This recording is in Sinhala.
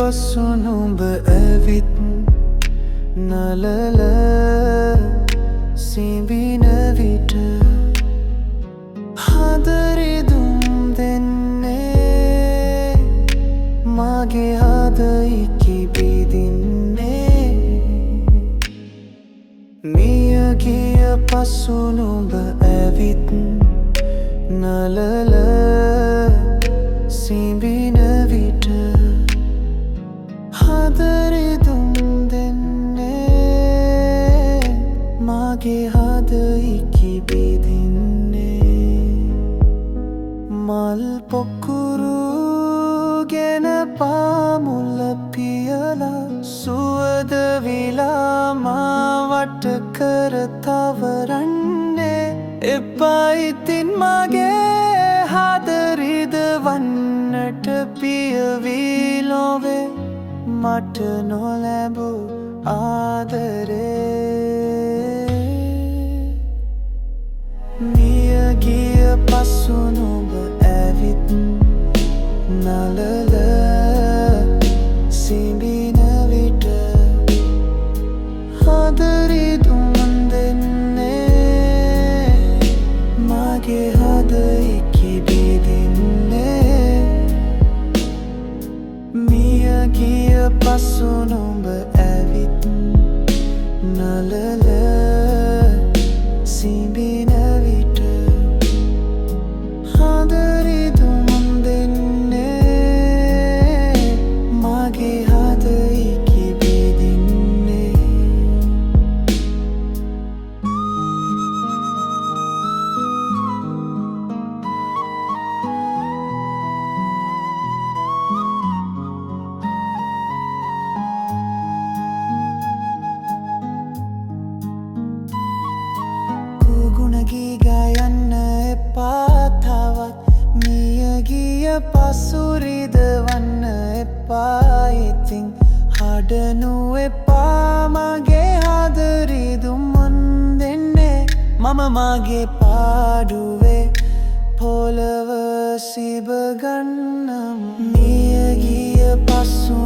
පසු නුඹ ඇවිත් නලල සිඹින විට හදරිදුම් දෙන්නේ මගේ හද ඉකි බිදින්නේ මිය ගිය පසු නුඹ ඇවිත් නලල සිඹින විට හදරිදුම් දෙන්නේ මගේ හද ඉකි බිදින්නේ මල් පොකුරු ගෙන පාමුල පියලා සුවද විලා මාවට කර තවරන්නේ එපා ඉතින් මගේ හදරිදවන්නට පියවී ලොවේ මට නොලැබූ ආදරේ මිය ගිය පසු නුඹ ඇවිත් නලල සිඹින විට හදරිදුම් දෙන්නේ මගේ හද ඉකි බිදින්නේ මිය ගිය පසු නුඹ ඇවිත් නලල සිඹින විට හදරිදුම් දෙන්නේ මගේ හද ඉකි බිදින්නේ ගුණගී ගයන්න එපා තවත් මිය ගිය පසු රිදවන්න එපා ඉතින් හඩනු එපා මගේ හද රිදුම් දෙන්නේ මම මගේ පාඩුවේ පොළව සිබ ගන්නම් මිය ගිය පසු